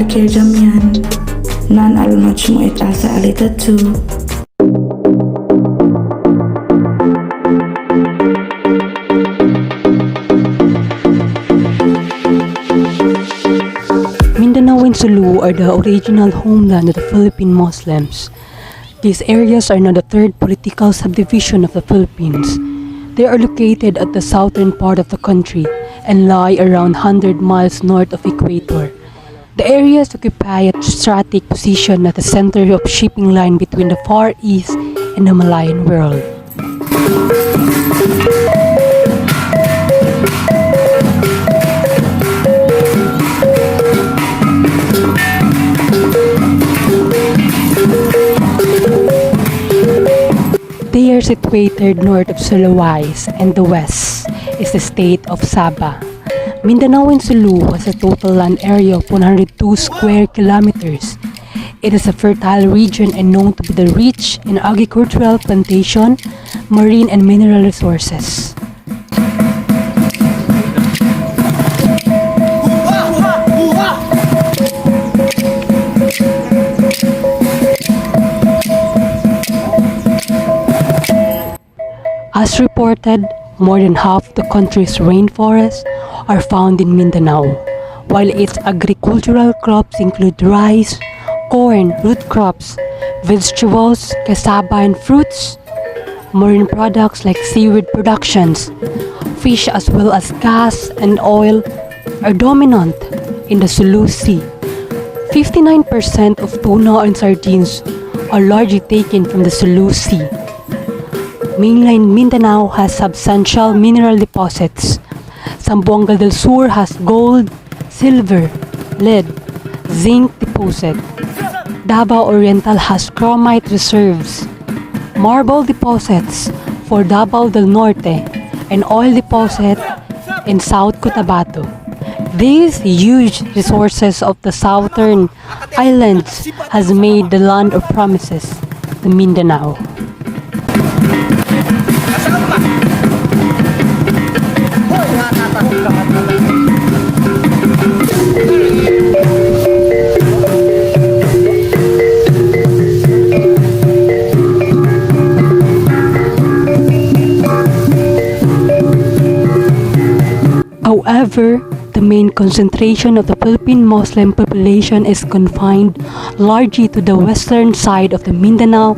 kirjamyan, nan almach mo it asa alitatu. Mindanao and Sulu are the original homeland of the Philippine Muslims. These areas are now the third political subdivision of the Philippines. They are located at the southern part of the country and lie around 100 miles north of equator. The areas occupy a strategic position at the center of shipping line between the Far East and the Malayan world. They are situated north of Sulawesi, and the west is the state of Sabah. Mindanao and Sulu has a total land area of 102 square kilometers. It is a fertile region and known to be the rich in agricultural, plantation, marine and mineral resources. As reported, more than half the country's rainforests are found in Mindanao, while its agricultural crops include rice, corn, root crops, vegetables, cassava and fruits. Marine products like seaweed productions, fish as well as gas and oil are dominant in the Sulu Sea. 59% of tuna and sardines are largely taken from the Sulu Sea. Mainland Mindanao has substantial mineral deposits. Zamboanga del Sur has gold, silver, lead, zinc deposit. Davao Oriental has chromite reserves, marble deposits for Davao del Norte, and oil deposit in South Cotabato. These huge resources of the southern islands has made the land of promises, the Mindanao. However, the main concentration of the Philippine Muslim population is confined largely to the western side of the Mindanao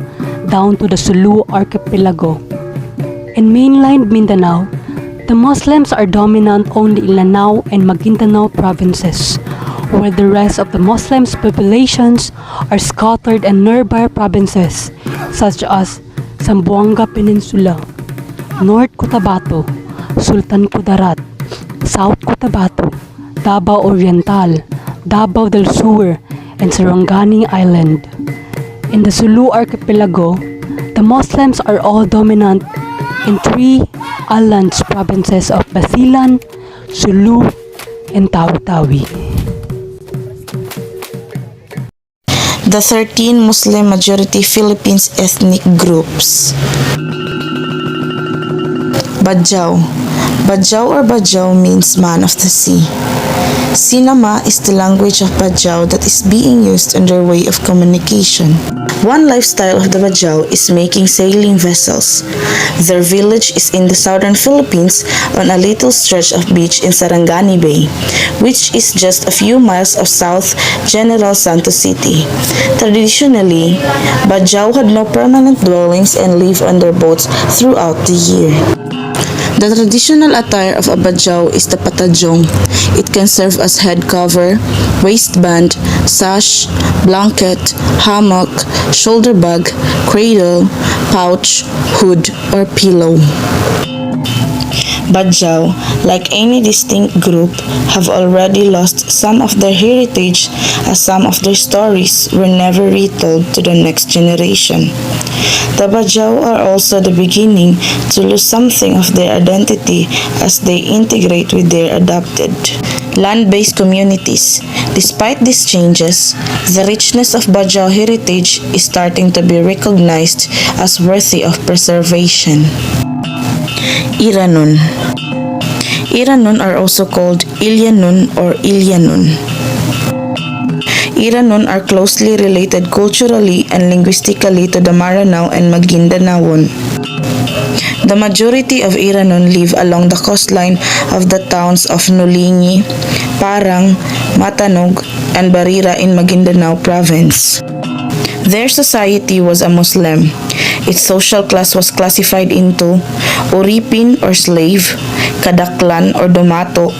down to the Sulu archipelago. In mainland Mindanao, the Muslims are dominant only in Lanao and Maguindanao provinces, while the rest of the Muslims' populations are scattered in nearby provinces such as Zamboanga Peninsula, North Cotabato, Sultan Kudarat, South Cotabato, Davao Oriental, Davao del Sur, and Sarangani Island. In the Sulu archipelago, the Muslims are all dominant in three islands provinces of Basilan, Sulu, and Tawi-Tawi. The 13 Muslim majority Philippines ethnic groups. Bajau. Bajau or Bajau means man of the sea. Sinama is the language of Bajau that is being used in their way of communication. One lifestyle of the Bajau is making sailing vessels. Their village is in the southern Philippines on a little stretch of beach in Sarangani Bay, which is just a few miles of South General Santos City. Traditionally, Bajau had no permanent dwellings and lived on their boats throughout the year. The traditional attire of a Bajau is the patajong. It can serve as head cover, waistband, sash, blanket, hammock, shoulder bag, cradle, pouch, hood, or pillow. Bajau, like any distinct group, have already lost some of their heritage as some of their stories were never retold to the next generation. The Bajau are also the beginning to lose something of their identity as they integrate with their adopted land-based communities. Despite these changes, the richness of Bajau heritage is starting to be recognized as worthy of preservation. Iranon. Iranon are also called Ilyanun or Ilyanun. Iranon are closely related culturally and linguistically to the Maranao and Magindanaon. The majority of Iranon live along the coastline of the towns of Nulingi, Parang, Matanog, and Barira in Maguindanao province. Their society was a Muslim. Its social class was classified into Uripin or slave, Kadaklan or Domato,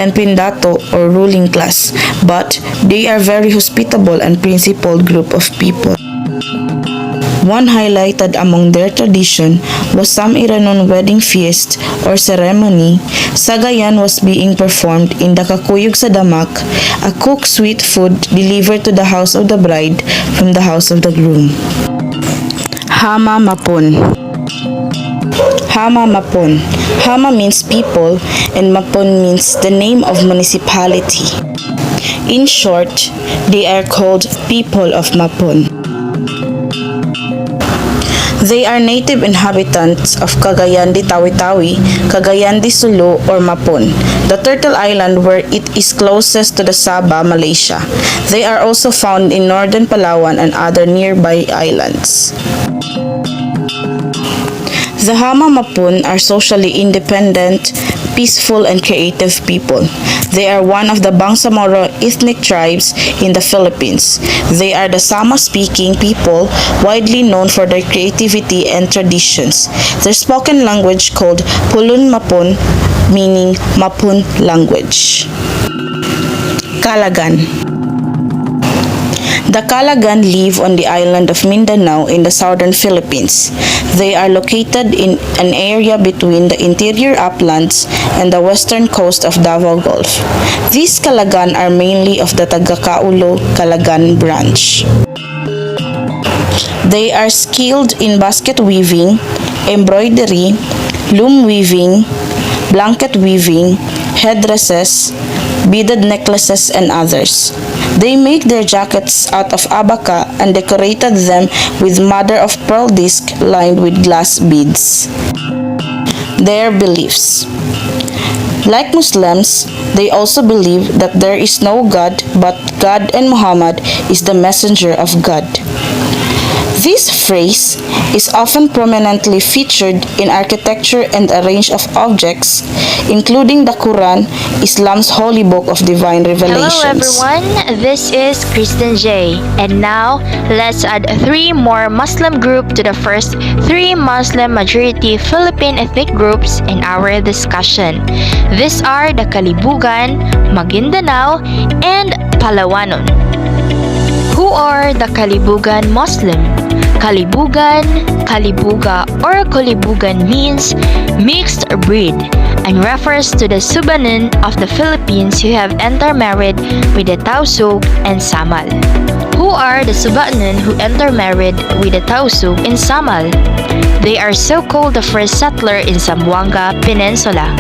and Pindato or ruling class, but they are very hospitable and principled group of people. One highlighted among their tradition was some Iranon wedding feast or ceremony. Sagayan was being performed in the Kakuyog sa Damak, a cooked sweet food delivered to the house of the bride from the house of the groom. Hama Mapon. Hama Mapon. Hama means people and Mapon means the name of municipality. In short, they are called people of Mapon. They are native inhabitants of Cagayan de Tawi-Tawi, Cagayan de Sulu, or Mapon, the turtle island where it is closest to the Sabah, Malaysia. They are also found in northern Palawan and other nearby islands. The Hama Mapon are socially independent, peaceful, and creative people. They are one of the Bangsamoro ethnic tribes in the Philippines. They are the Sama-speaking people widely known for their creativity and traditions. Their spoken language called Pulun Mapon, meaning Mapun language. Calagan. The Calagan live on the island of Mindanao in the southern Philippines. They are located in an area between the interior uplands and the western coast of Davao Gulf. These Calagan are mainly of the Tagakaulo Calagan branch. They are skilled in basket weaving, embroidery, loom weaving, blanket weaving, headdresses, beaded necklaces, and others. They make their jackets out of abaca and decorated them with mother-of-pearl disc lined with glass beads. Their beliefs. Like Muslims, they also believe that there is no God, but God and Muhammad is the messenger of God. This phrase is often prominently featured in architecture and a range of objects, including the Quran, Islam's holy book of divine revelations. Hello everyone, this is Kristen J. And now, let's add 3 more Muslim groups to the first 3 Muslim majority Philippine ethnic groups in our discussion. These are the Kalibugan, Maguindanao, and Palawanon. Who are the Kalibugan Muslim? Kalibugan, Kalibuga, or Kalibugan means mixed breed and refers to the Subanen of the Philippines who have intermarried with the Tausug and Samal. Who are the Subanen who intermarried with the Tausug and Samal? They are so-called the first settler in Zamboanga Peninsula.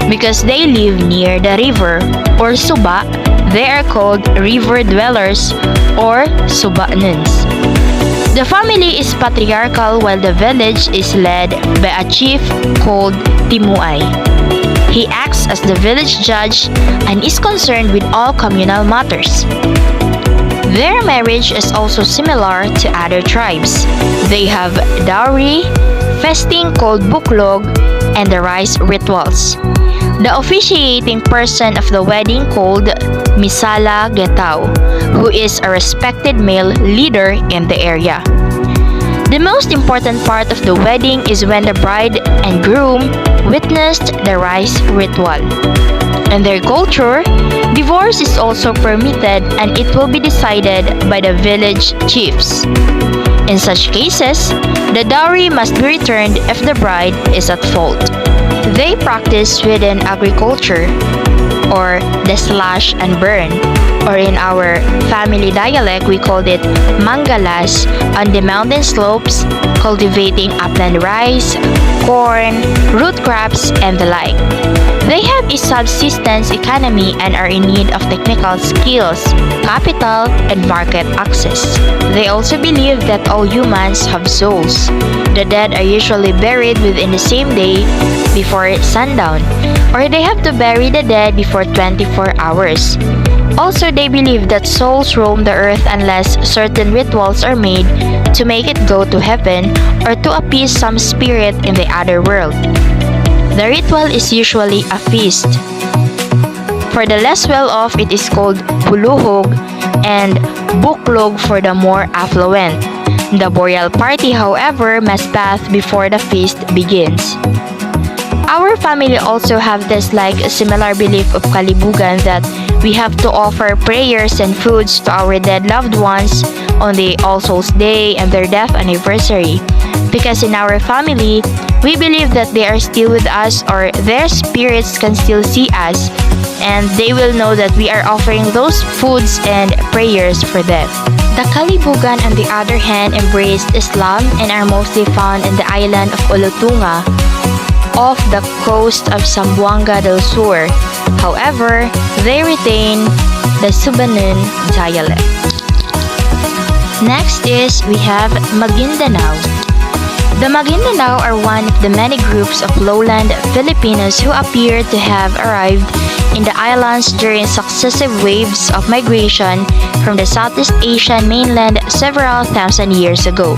Because they live near the river or Suba, they are called river dwellers or Subanens. The family is patriarchal while the village is led by a chief called Timuay. He acts as the village judge and is concerned with all communal matters. Their marriage is also similar to other tribes. They have dowry, feasting called buklog, and the rice rituals. The officiating person of the wedding called Misala Getao, who is a respected male leader in the area. The most important part of the wedding is when the bride and groom witnessed the rice ritual. In their culture, divorce is also permitted and it will be decided by the village chiefs. In such cases, the dowry must be returned if the bride is at fault. They practice within agriculture, or the slash and burn, or in our family dialect we called it mangalas, on the mountain slopes, cultivating upland rice, corn, root crops, and the like. They have a subsistence economy and are in need of technical skills, capital, and market access. They also believe that all humans have souls. The dead are usually buried within the same day before sundown, or they have to bury the dead before 24 hours. Also, they believe that souls roam the earth unless certain rituals are made to make it go to heaven or to appease some spirit in the other world. The ritual is usually a feast. For the less well-off, it is called huluhog and buklog for the more affluent. The burial party, however, must bath before the feast begins. Our family also have this similar belief of kalibugan that we have to offer prayers and foods to our dead loved ones on the All Souls Day and their death anniversary. Because in our family, we believe that they are still with us or their spirits can still see us and they will know that we are offering those foods and prayers for them. The Kalibugan, on the other hand, embraced Islam and are mostly found in the island of Olotunga off the coast of Zamboanga del Sur. However, they retain the Subanon dialect. Next is we have Maguindanao. The Maguindanao are one of the many groups of lowland Filipinos who appear to have arrived in the islands during successive waves of migration from the Southeast Asian mainland several thousand years ago.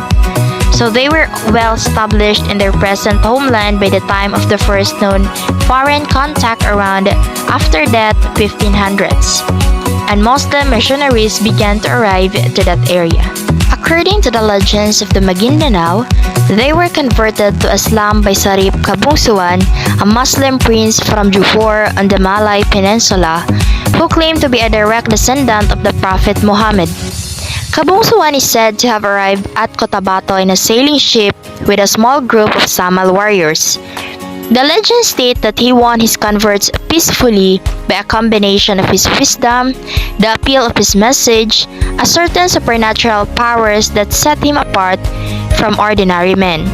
So they were well established in their present homeland by the time of the first known foreign contact around after that 1500s, and Muslim missionaries began to arrive to that area. According to the legends of the Maguindanao, they were converted to Islam by Sarip Kabungsuan, a Muslim prince from Johor on the Malay Peninsula, who claimed to be a direct descendant of the Prophet Muhammad. Kabungsuan is said to have arrived at Cotabato in a sailing ship with a small group of Samal warriors. The legends state that he won his converts peacefully by a combination of his wisdom, the appeal of his message, a certain supernatural powers that set him apart from ordinary men.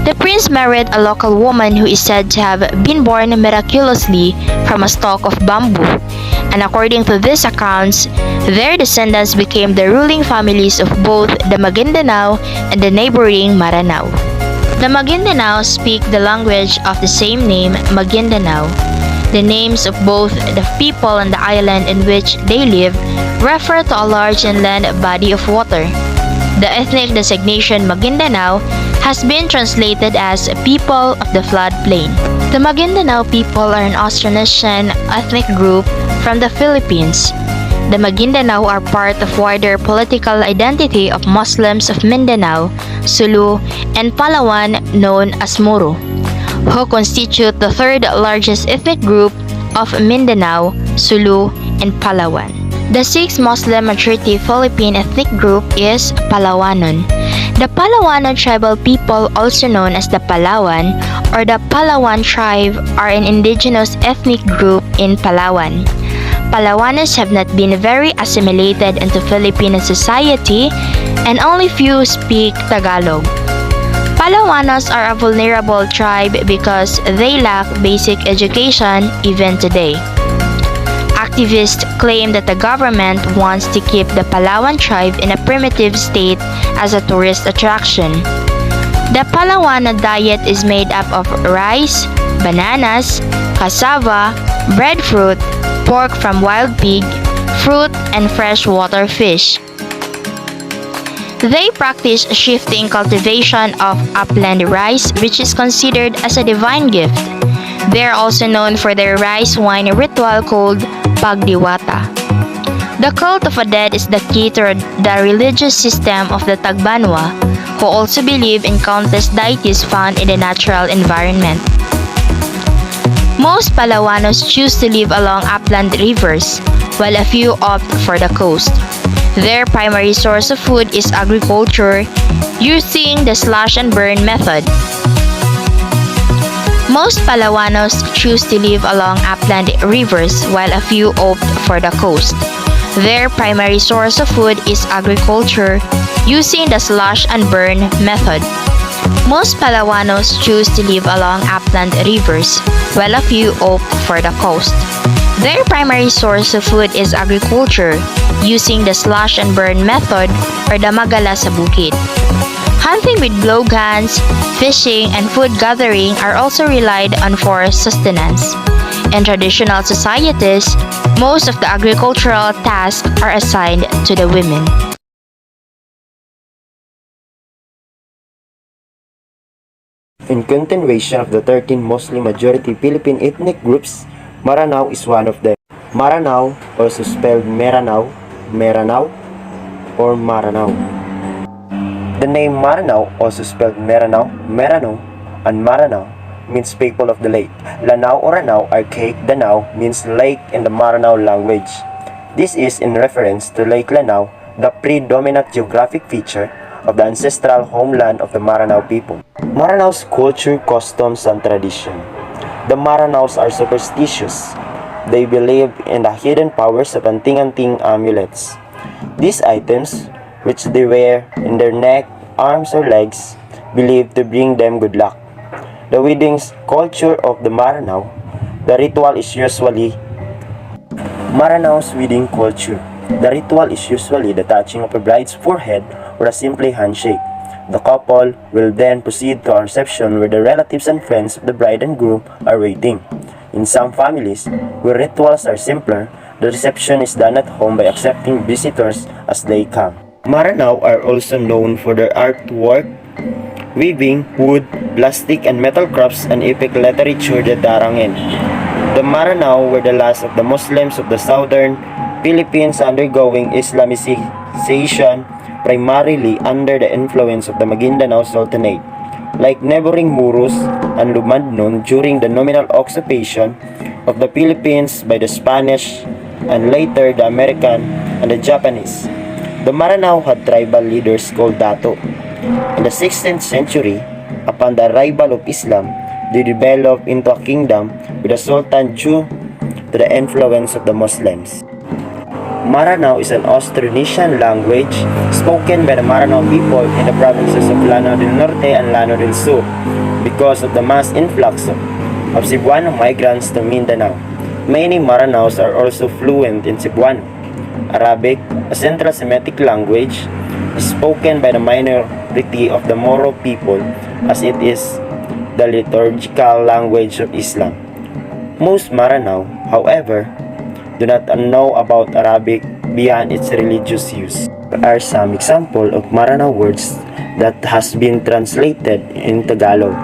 The prince married a local woman who is said to have been born miraculously from a stalk of bamboo, and according to these accounts, their descendants became the ruling families of both the Maguindanao and the neighboring Maranao. The Maguindanao speak the language of the same name, Maguindanao. The names of both the people on the island in which they live refer to a large inland body of water. The ethnic designation Maguindanao has been translated as people of the floodplain. The Maguindanao people are an Austronesian ethnic group from the Philippines. The Maguindanao are part of wider political identity of Muslims of Mindanao, Sulu, and Palawan known as Moro, who constitute the third largest ethnic group of Mindanao, Sulu, and Palawan. The sixth Muslim majority Philippine ethnic group is Palawanon. The Palawanon tribal people, also known as the Palawan or the Palawan tribe, are an indigenous ethnic group in Palawan. Palawanos have not been very assimilated into Filipino society and only few speak Tagalog. Palawanos are a vulnerable tribe because they lack basic education even today. Activists claim that the government wants to keep the Palawan tribe in a primitive state as a tourist attraction. The Palawano diet is made up of rice, bananas, cassava, breadfruit, pork from wild pig, fruit, and freshwater fish. They practice shifting cultivation of upland rice, which is considered as a divine gift. They are also known for their rice wine ritual called Pagdiwata. The cult of the dead is the key to the religious system of the Tagbanwa, who also believe in countless deities found in the natural environment. Most Palawanos choose to live along upland rivers, while a few opt for the coast. Their primary source of food is agriculture, using the slash and burn method. Most Palawanos choose to live along upland rivers, while a few opt for the coast. Their primary source of food is agriculture, using the slash and burn method. Most Palawanos choose to live along upland rivers, while a few opt for the coast. Their primary source of food is agriculture, using the slash and burn method or the magala sa bukid. Hunting with blowguns, fishing, and food gathering are also relied on for sustenance. In traditional societies, Most of the agricultural tasks are assigned to the women. In continuation of the 13 Muslim-majority Philippine ethnic groups, Maranao is one of them. Maranao, also spelled Meranao, Meranao, or Maranao. The name Maranao, also spelled Meranao, Merano, and Maranao, means people of the lake. Lanao or Ranao, archaic Danao, means lake in the Maranao language. This is in reference to Lake Lanao, the predominant geographic feature of the ancestral homeland of the Maranao people. Maranao's culture, customs, and tradition. The Maranaos are superstitious. They believe in the hidden powers of anting-anting amulets. These items, which they wear in their neck, arms, or legs, believed to bring them good luck. The wedding culture of the Maranao, the ritual is usually Maranao's wedding culture. The ritual is usually the touching of a bride's forehead or a simple handshake. The couple will then proceed to a reception where the relatives and friends of the bride and groom are waiting. In some families, where rituals are simpler, the reception is done at home by accepting visitors as they come. Maranao are also known for their artwork, weaving, wood, plastic, and metal crafts, and epic literature that darangin. The Maranao were the last of the Muslims of the southern Philippines undergoing Islamization, primarily under the influence of the Maguindanao Sultanate. Like neighboring Muros and Lumandnon during the nominal occupation of the Philippines by the Spanish and later the American and the Japanese, the Maranao had tribal leaders called Dato. In the 16th century, upon the arrival of Islam, they developed into a kingdom with a sultan due to the influence of the Muslims. Maranao is an Austronesian language spoken by the Maranao people in the provinces of Lanao del Norte and Lanao del Sur because of the mass influx of Cebuano migrants to Mindanao. Many Maranaos are also fluent in Cebuano. Arabic, a Central Semitic language, is spoken by the minority of the Moro people as it is the liturgical language of Islam. Most Maranao, however, do not know about Arabic beyond its religious use. There are some examples of Maranao words that has been translated in Tagalog.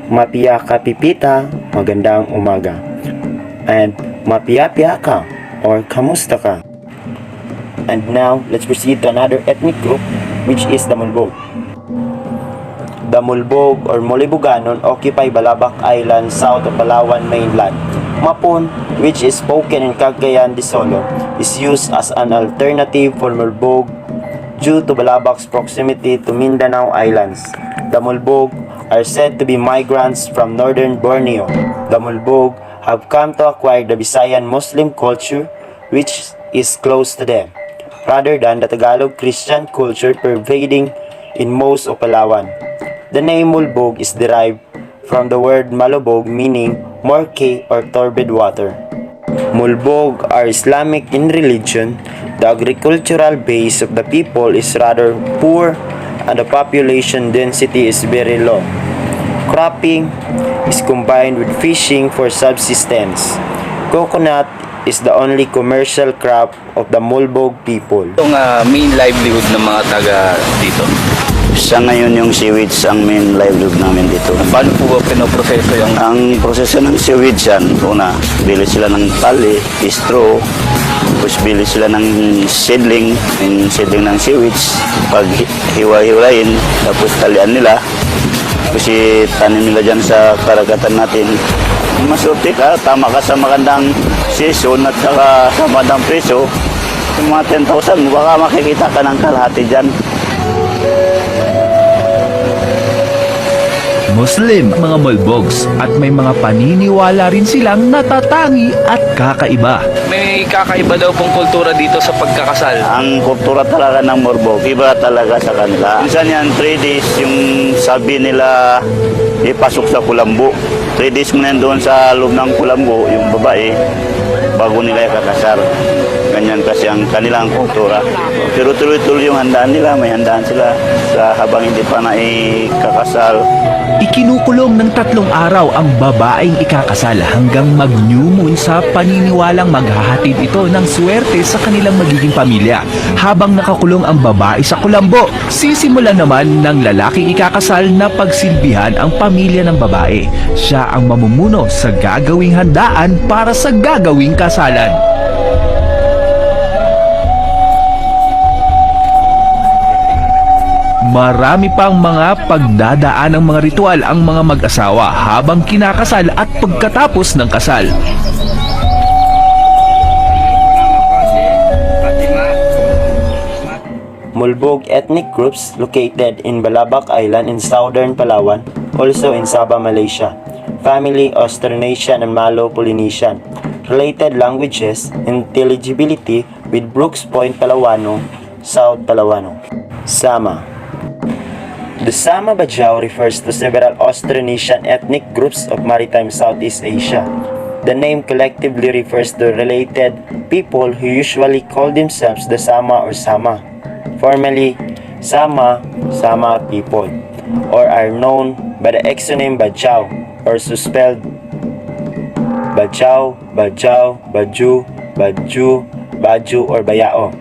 Mapia ka pipita, magandang umaga. And mapia-pia ka, or kamusta ka. And now, let's proceed to another ethnic group, which is the Mulbog. The Mulbog or Moliboganon occupy Balabac Island south of Palawan mainland. Mapon, which is spoken in Cagayan de Solo, is used as an alternative for Mulbog due to Balabac's proximity to Mindanao Islands. The Mulbog are said to be migrants from northern Borneo. The Mulbog have come to acquire the Visayan Muslim culture, which is close to them, rather than the Tagalog Christian culture pervading in most of Palawan. The name Mulbog is derived from the word malubog, meaning murky or turbid water. Mulbog are Islamic in religion. The agricultural base of the people is rather poor and the population density is very low. Cropping is combined with fishing for subsistence. Coconut is the only commercial crop of the Mulbog people. Itong main livelihood ng mga taga dito. Sa ngayon yung seaweeds ang main livelihood namin dito. Paano po ba pinoproseso yung Ang proseso ng seaweeds yan, una, bili sila ng tali, straw, tapos bili sila ng seedling, yung seedling ng seaweeds, pag hiwa-hiwalayin, tapos talian nila, tapos itanim nila dyan sa karagatan natin. Masuti ka, tama ka sa magandang season at saka sa magandang preso, yung mga 10,000, baka makikita ka ng kalahati dyan. Muslim mga Mulbogs at may mga paniniwala rin silang natatangi at kakaiba. may kakaiba daw pong kultura dito sa pagkakasal? Ang kultura talaga ng Morbog, iba talaga sa kanila. Minsan yan, 3 days yung sabi nila ipasok sa kulambo. 3 days muna yan doon sa loob ng kulambo, yung babae, bago nila ikakasal. Ganyan kasi ang kanilang kultura. Pero tuloy-tuloy yung handaan nila, may handaan sila sa habang hindi pa naikakasal. Ikinukulong ng 3 araw ang babaeng ikakasal hanggang mag-new moon sa paniniwalang maghahatid ito ng swerte sa kanilang magiging pamilya. Habang nakakulong ang babae sa kulambo, sisimulan naman ng lalaking ikakasal na pagsilbihan ang pamilya ng babae. Siya ang mamumuno sa gagawing handaan para sa gagawing kasalan. Marami pang mga pagdadaan ng mga ritual ang mga mag-asawa habang kinakasal at pagkatapos ng kasal. Mulbog ethnic groups located in Balabac Island in southern Palawan, also in Sabah, Malaysia. Family Austronesian and Malo-Polynesian. Related languages, intelligibility with Brooks Point Palawano, South Palawano. Sama. The Sama Bajau refers to several Austronesian ethnic groups of maritime Southeast Asia. The name collectively refers to related people who usually call themselves the Sama or Sama. Formerly, Sama people, or are known by the exonym Bajau, or spelled Bajau, Bajau, Baju, Baju, Baju, or Bayao.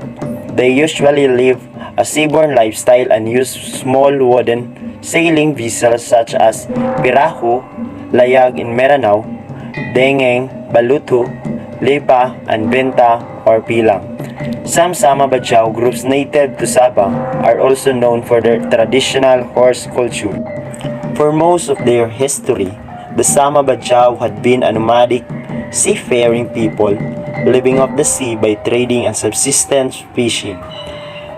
They usually live a seaborne lifestyle and use small wooden sailing vessels such as Pirahu, Layag in Meranao, Dengeng, Balutu, Lipa, and Benta or Pilang. Some Sama Bajau groups native to Sabah are also known for their traditional horse culture. For most of their history, the Sama Bajau had been a nomadic, seafaring people living off the sea by trading and subsistence fishing.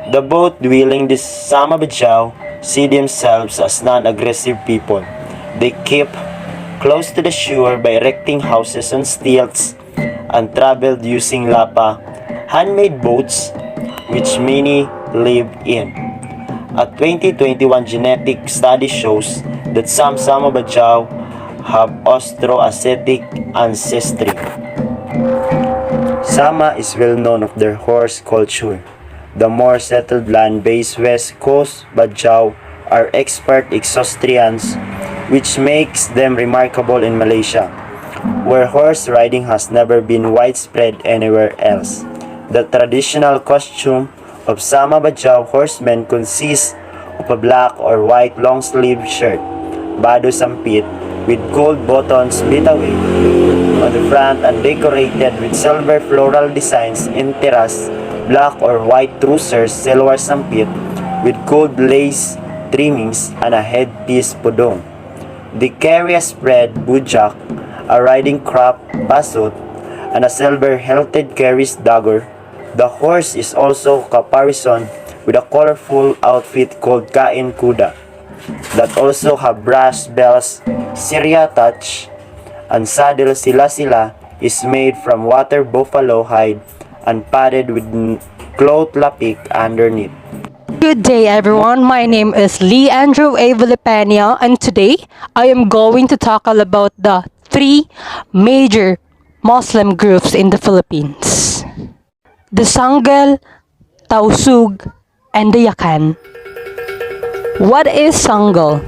The boat-dwelling Sama Bajau see themselves as non-aggressive people. They keep close to the shore by erecting houses on stilts and traveled using lapa, handmade boats, which many live in. A 2021 genetic study shows that some Sama Bajau have Austroasiatic ancestry. Sama is well known of their horse culture. The more settled land-based West Coast Bajau are expert equestrians, which makes them remarkable in Malaysia, where horse riding has never been widespread anywhere else. The traditional costume of Sama Bajau horsemen consists of a black or white long-sleeve shirt, bado sampit, with gold buttons bitaway on the front and decorated with silver floral designs in tiras, black or white trousers, silver sampit, with gold lace trimmings and a headpiece pudong. They carry a spread bujak, a riding crop basut, and a silver-hilted carries dagger. The horse is also caparisoned with a colorful outfit called kain kuda, that also have brass bells, Syria touch, and saddle sila is made from water buffalo hide and padded with cloth lapik underneath. Good day everyone, my name is Lee Andrew A. Villapania and today I am going to talk all about the 3 major Muslim groups in the Philippines. The Sanggol, Tausug, and the Yakan. What is Sanggol?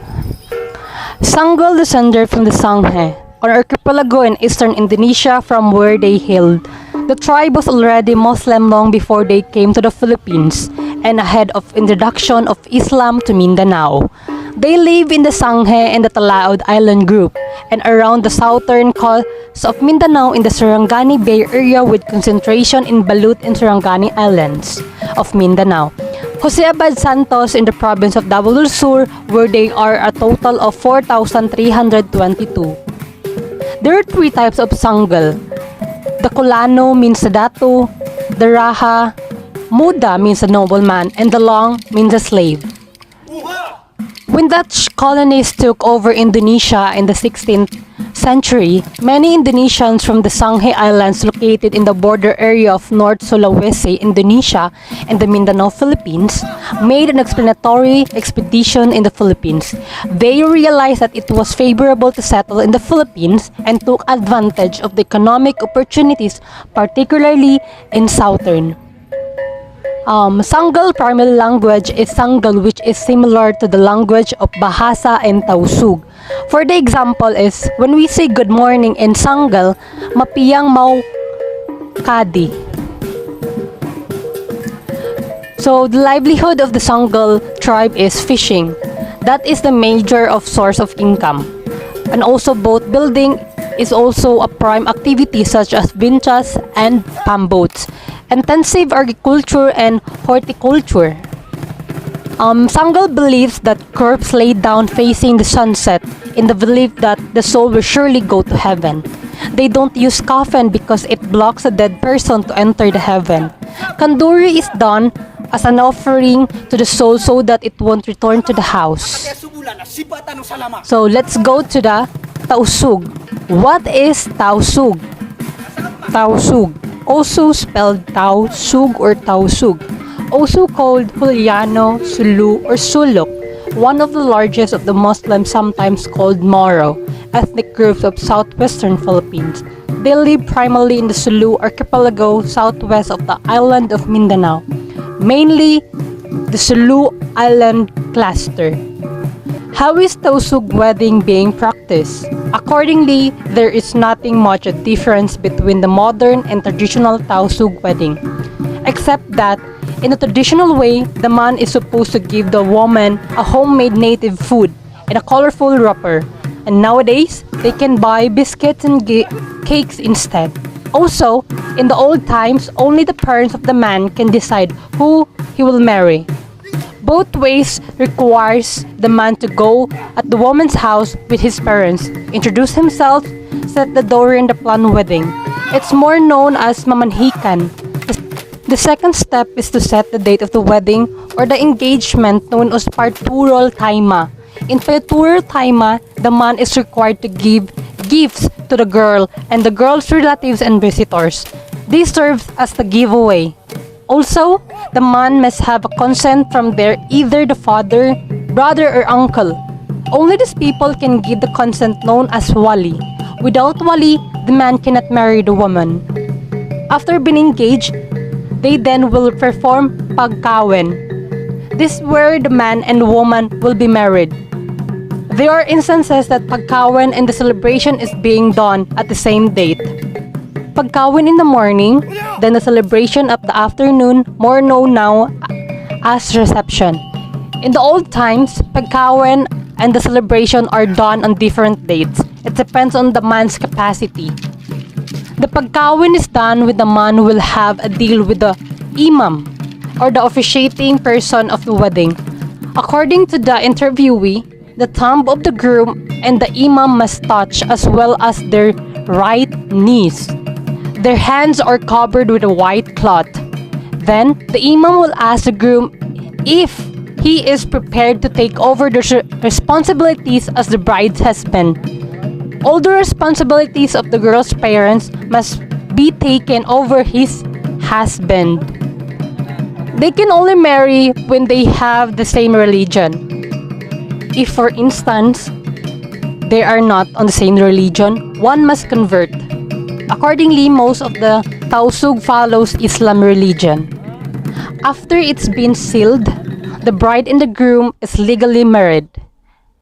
Sanggol descended from the Sanghe, an archipelago in eastern Indonesia from where they hailed. The tribe was already Muslim long before they came to the Philippines and ahead of introduction of Islam to Mindanao. They live in the Sanghe and the Talaud Island group and around the southern coast of Mindanao in the Sarangani Bay area with concentration in Balut and Sarangani Islands of Mindanao. Jose Abad Santos in the province of Davao del Sur where they are a total of 4,322. There are 3 types of Sanggol. The Kulano means the Datu, the Raha, Muda means a nobleman, and the Long means a slave. When Dutch colonists took over Indonesia in the 16th century, many Indonesians from the Sanghe Islands located in the border area of North Sulawesi, Indonesia, and the Mindanao, Philippines, made an explanatory expedition in the Philippines. They realized that it was favorable to settle in the Philippines and took advantage of the economic opportunities, particularly in southern. Sanggal primary language is Sanggal, which is similar to the language of Bahasa and Tausug. For the example is, when we say good morning in Sanggal, mapiyang mau kadi. So the livelihood of the Sanggal tribe is fishing. That is the major of source of income. And also boat building is also a prime activity such as vinchas and pamboats. Intensive agriculture and horticulture. Sanggal believes that corpse laid down facing the sunset in the belief that the soul will surely go to heaven. They don't use coffin because it blocks a dead person to enter the heaven. Kanduri is done as an offering to the soul so that it won't return to the house. So let's go to the Tausug. What is Tausug? Tausug, also spelled Tausug or Tausug, also called Juliano, Sulu, or Suluk, one of the largest of the Muslims, sometimes called Moro, ethnic groups of southwestern Philippines. They live primarily in the Sulu archipelago southwest of the island of Mindanao, mainly the Sulu Island cluster. How is Tausug wedding being practiced? Accordingly, there is nothing much a difference between the modern and traditional Tausug wedding, except that in a traditional way, the man is supposed to give the woman a homemade native food in a colorful wrapper, and nowadays, they can buy biscuits and cakes instead. Also, in the old times, only the parents of the man can decide who he will marry. Both ways requires the man to go at the woman's house with his parents, introduce himself, set the dowry and the planned wedding. It's more known as mamanhikan. The second step is to set the date of the wedding or the engagement known as parturol taima. In parturol taima, the man is required to give gifts to the girl and the girl's relatives and visitors. This serves as the giveaway. Also, the man must have a consent from either the father, brother, or uncle. Only these people can give the consent known as wali. Without wali, the man cannot marry the woman. After being engaged, they then will perform pagkawin. This is where the man and the woman will be married. There are instances that pagkawin and the celebration is being done at the same date. Pagkawin in the morning, then the celebration of the afternoon, more known now as reception. In the old times, pagkawin and the celebration are done on different dates. It depends on the man's capacity. The pagkawin is done with the man who will have a deal with the imam or the officiating person of the wedding. According to the interviewee, the thumb of the groom and the imam must touch as well as their right knees. Their hands are covered with a white cloth. Then, the imam will ask the groom if he is prepared to take over the responsibilities as the bride's husband. All the responsibilities of the girl's parents must be taken over his husband. They can only marry when they have the same religion. If, for instance, they are not on the same religion, one must convert. Accordingly, most of the Tausug follows Islam religion. After it's been sealed, the bride and the groom is legally married.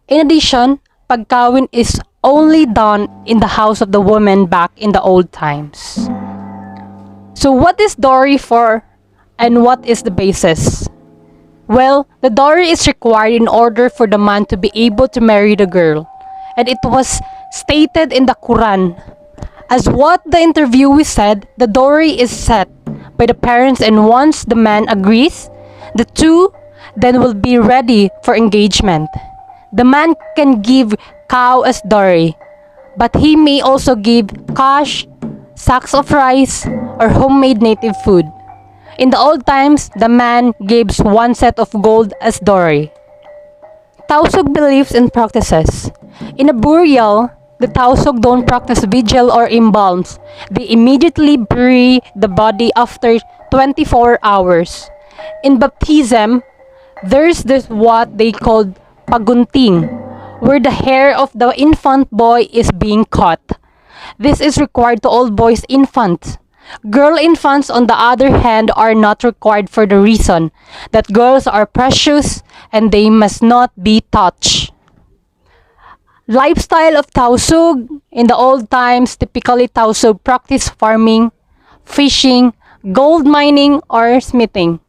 In addition, pagkawin is only done in the house of the woman back in the old times. So what is dowry for and what is the basis? Well, the dowry is required in order for the man to be able to marry the girl. And it was stated in the Quran. As what the interviewee said, the dowry is set by the parents, and once the man agrees, the two then will be ready for engagement. The man can give cow as dowry, but he may also give cash, sacks of rice, or homemade native food. In the old times, the man gives one set of gold as dowry. Tausug beliefs and practices. In a burial, the Tausug don't practice vigil or embalms. They immediately bury the body after 24 hours. In baptism, there's this what they called pagunting, where the hair of the infant boy is being cut. This is required to all boys infants. Girl infants, on the other hand, are not required for the reason that girls are precious and they must not be touched. Lifestyle of Tausug. In the old times, typically Tausug practice farming, fishing, gold mining, or smithing.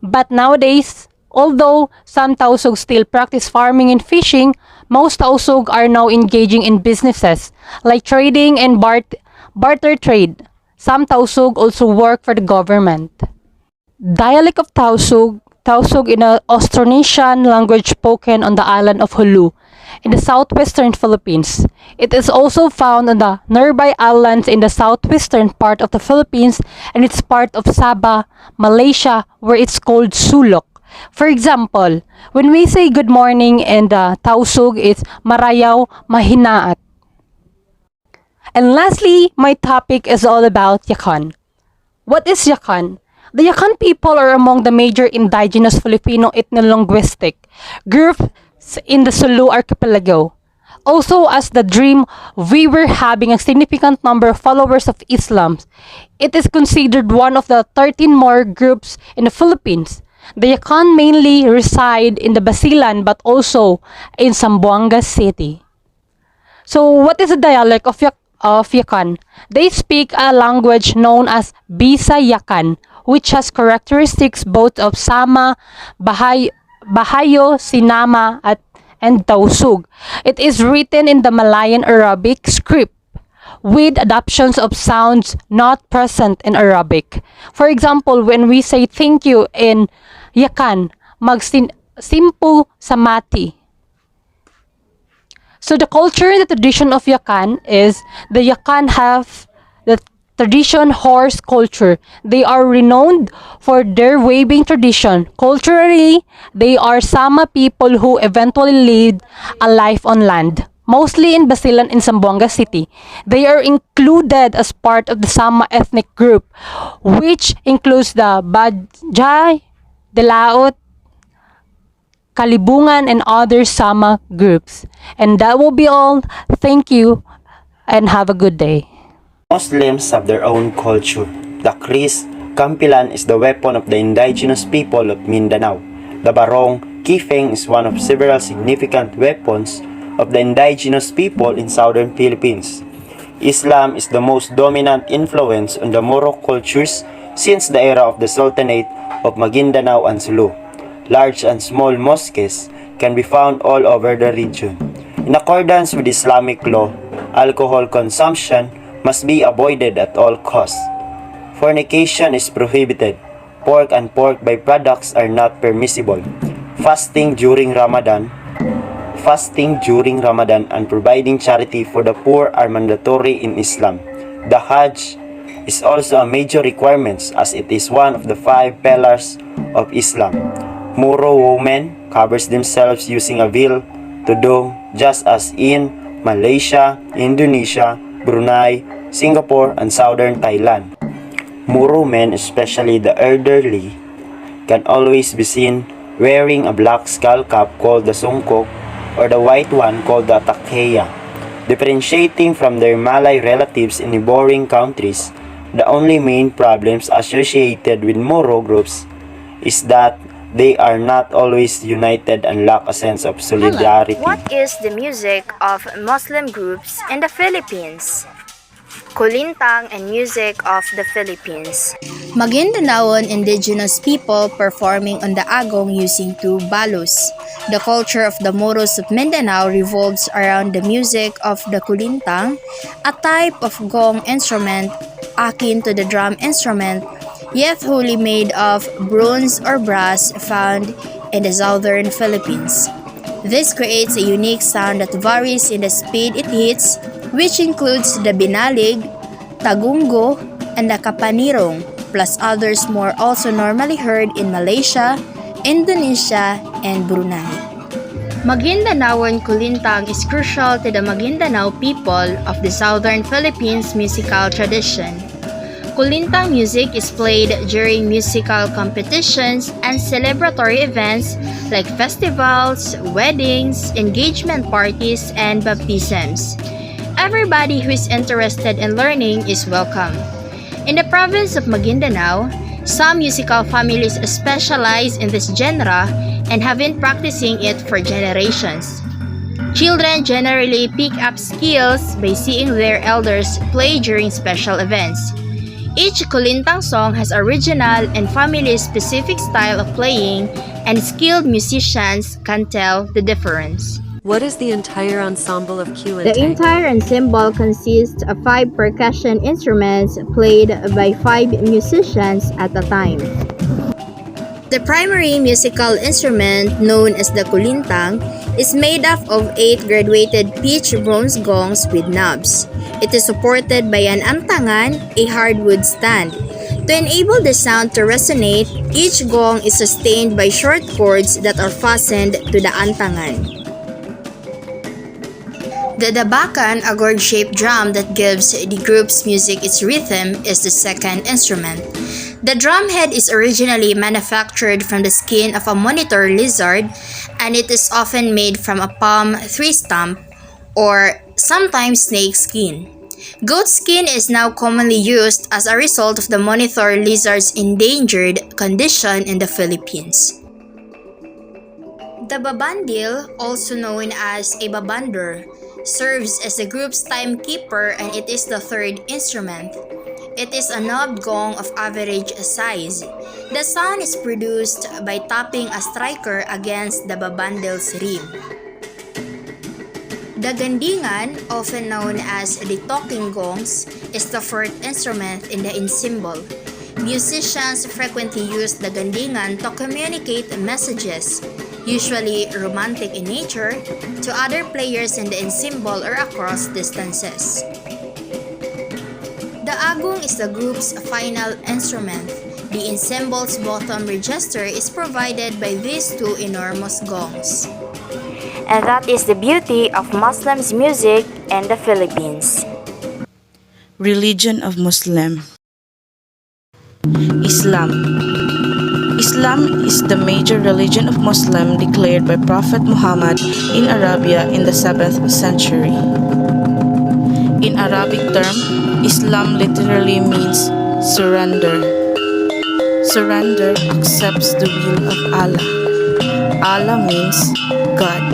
But nowadays, although some Tausug still practice farming and fishing, most Tausug are now engaging in businesses like trading and barter trade. Some Tausug also work for the government. Dialect of Tausug. Tausug in an Austronesian language spoken on the island of Hulu in the southwestern Philippines. It is also found on the nearby islands in the southwestern part of the Philippines, and it's part of Sabah, Malaysia, where it's called sulok. For example, when we say good morning in the Tausug, it's marayaw mahinaat. And lastly, my topic is all about Yakan. What is Yakan? The Yakan people are among the major indigenous Filipino ethno-linguistic groups in the Sulu archipelago. Also, as the dream we were having a significant number of followers of Islam, it is considered one of the 13 more groups in the Philippines. The Yakan mainly reside in the Basilan but also in Zamboanga City. So, what is the dialect of Yakan? They speak a language known as Bisa-Yakan, which has characteristics both of Sama, Bahayo, Sinama, and Tausug. It is written in the Malayan Arabic script with adaptations of sounds not present in Arabic. For example, when we say thank you in Yakan, magsimpu samati. So the culture and the tradition of Yakan is the Yakan have the tradition horse culture. They are renowned for their waving tradition. Culturally, they are Sama people who eventually lead a life on land, mostly in Basilan in Zamboanga City. They are included as part of the Sama ethnic group, which includes the Bajay, Delaot, Kalibungan, and other Sama groups. And that will be all. Thank you and have a good day. Muslims have their own culture. The Kris Kampilan is the weapon of the indigenous people of Mindanao. The Barong Kifeng is one of several significant weapons of the indigenous people in southern Philippines. Islam is the most dominant influence on the Moro cultures since the era of the Sultanate of Maguindanao and Sulu. Large and small mosques can be found all over the region. In accordance with Islamic law, alcohol consumption must be avoided at all costs. Fornication is prohibited. Pork and pork byproducts are not permissible. Fasting during Ramadan and providing charity for the poor are mandatory in Islam. The Hajj is also a major requirement as it is one of the 5 pillars of Islam. Moro women covers themselves using a veil to do just as in Malaysia, Indonesia, Brunei, Singapore, and southern Thailand. Moro men, especially the elderly, can always be seen wearing a black skull cap called the sungkok or the white one called the takheya. Differentiating from their Malay relatives in neighboring countries, the only main problems associated with Moro groups is that they are not always united and lack a sense of solidarity. What is the music of Muslim groups in the Philippines? Kulintang and music of the Philippines. Maguindanaon indigenous people performing on the agong using 2 balos. The culture of the Moros of Mindanao revolves around the music of the kulintang, a type of gong instrument akin to the drum instrument, yet wholly made of bronze or brass found in the southern Philippines. This creates a unique sound that varies in the speed it hits, which includes the binalig, tagungo, and the kapanirong, plus others more also normally heard in Malaysia, Indonesia, and Brunei. Maguindanaon Kulintang is crucial to the Maguindanao people of the southern Philippines musical tradition. Kulintang music is played during musical competitions and celebratory events like festivals, weddings, engagement parties, and baptisms. Everybody who is interested in learning is welcome. In the province of Maguindanao, some musical families specialize in this genre and have been practicing it for generations. Children generally pick up skills by seeing their elders play during special events. Each Kulintang song has original and family-specific style of playing, and skilled musicians can tell the difference. What is the entire ensemble of The Kulintang? entire ensemble consists of 5 percussion instruments played by 5 musicians at a time. The primary musical instrument, known as the kulintang, is made up of 8 graduated pitch bronze gongs with knobs. It is supported by an antangan, a hardwood stand. To enable the sound to resonate, each gong is sustained by short cords that are fastened to the antangan. The dabakan, a gourd-shaped drum that gives the group's music its rhythm, is the second instrument. The drum head is originally manufactured from the skin of a monitor lizard, and it is often made from a palm 3 stump or sometimes snake skin. Goat skin is now commonly used as a result of the monitor lizard's endangered condition in the Philippines. The babandil, also known as a babander, serves as the group's timekeeper, and it is the 3rd instrument. It is a knobbed gong of average size. The sound is produced by tapping a striker against the babandil's rim. The gandingan, often known as the talking gongs, is the 4th instrument in the ensemble. Musicians frequently use the gandingan to communicate messages, usually romantic in nature, to other players in the ensemble or across distances. The agong is the group's final instrument. The ensemble's bottom register is provided by these 2 enormous gongs. And that is the beauty of Muslims' music in the Philippines. Religion of Muslim. Islam. Islam is the major religion of Muslim declared by Prophet Muhammad in Arabia in the 7th century. In Arabic term, Islam literally means surrender. Surrender accepts the will of Allah. Allah means God.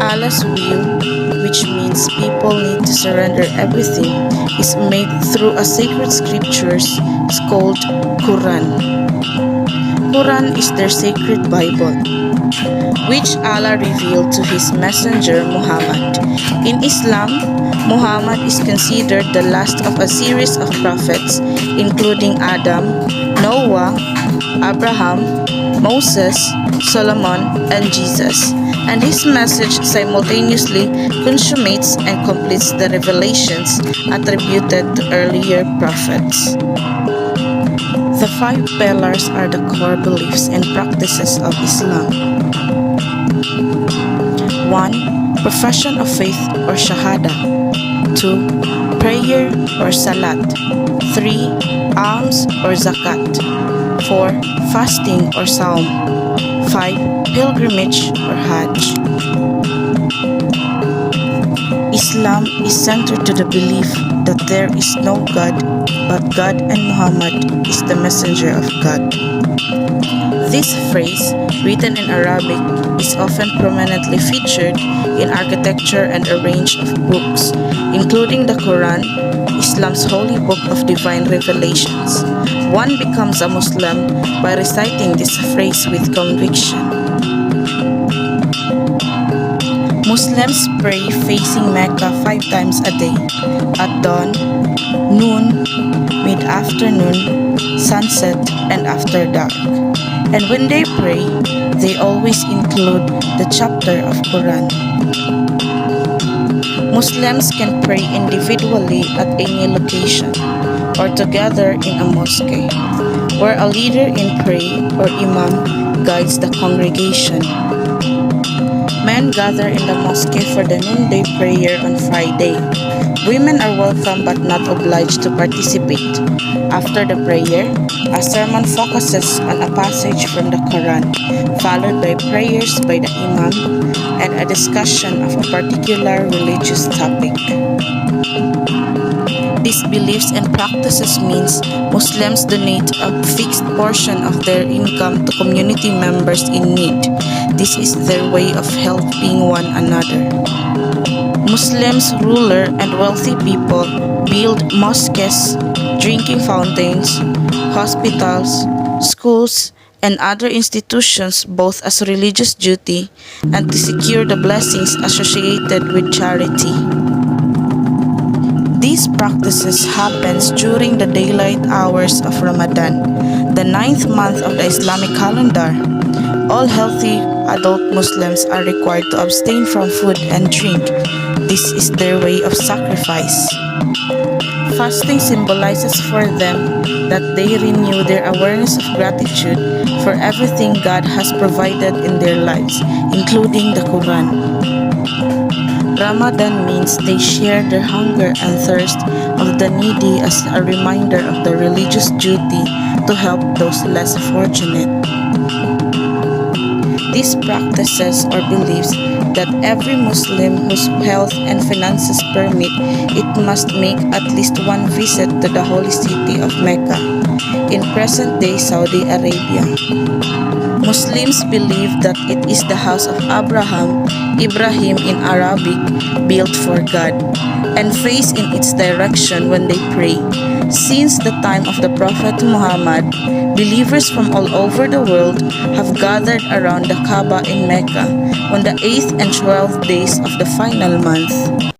Allah's will, which means people need to surrender everything, is made through a sacred scriptures called Quran. Quran is their sacred Bible, which Allah revealed to his messenger Muhammad. In Islam, Muhammad is considered the last of a series of prophets, including Adam, Noah, Abraham, Moses, Solomon, and Jesus, and his message simultaneously consummates and completes the revelations attributed to earlier prophets. The 5 pillars are the core beliefs and practices of Islam. 1. Profession of faith or shahada. 2. Prayer or salat. 3. Alms or zakat. 4. Fasting or saum. 5. Pilgrimage or hajj. Islam is centered to the belief that there is no God but God and Muhammad is the messenger of God. This phrase, written in Arabic, is often prominently featured in architecture and a range of books, including the Quran, Islam's holy book of divine revelations. One becomes a Muslim by reciting this phrase with conviction. Muslims pray facing Mecca 5 times a day, at dawn, noon, mid-afternoon, sunset, and after dark. And when they pray, they always include the chapter of Quran. Muslims can pray individually at any location or together in a mosque, where a leader in prayer or imam guides the congregation. Men gather in the mosque for the noonday prayer on Friday. Women are welcome but not obliged to participate. After the prayer, a sermon focuses on a passage from the Quran, followed by prayers by the Imam and a discussion of a particular religious topic. These beliefs and practices means Muslims donate a fixed portion of their income to community members in need. This is their way of helping one another. Muslims, ruler and wealthy people build mosques, drinking fountains, hospitals, schools, and other institutions both as religious duty and to secure the blessings associated with charity. These practices happens during the daylight hours of Ramadan, the 9th month of the Islamic calendar. All healthy adult Muslims are required to abstain from food and drink. This is their way of sacrifice. Fasting symbolizes for them that they renew their awareness of gratitude for everything God has provided in their lives, including the Quran. Ramadan means they share their hunger and thirst of the needy as a reminder of the religious duty to help those less fortunate. These practices or beliefs that every Muslim whose health and finances permit it must make at least one visit to the holy city of Mecca in present-day Saudi Arabia. Muslims believe that it is the house of Abraham, Ibrahim in Arabic, built for God, and face in its direction when they pray. Since the time of the Prophet Muhammad, believers from all over the world have gathered around the Kaaba in Mecca on the 8th and 12th days of the final month.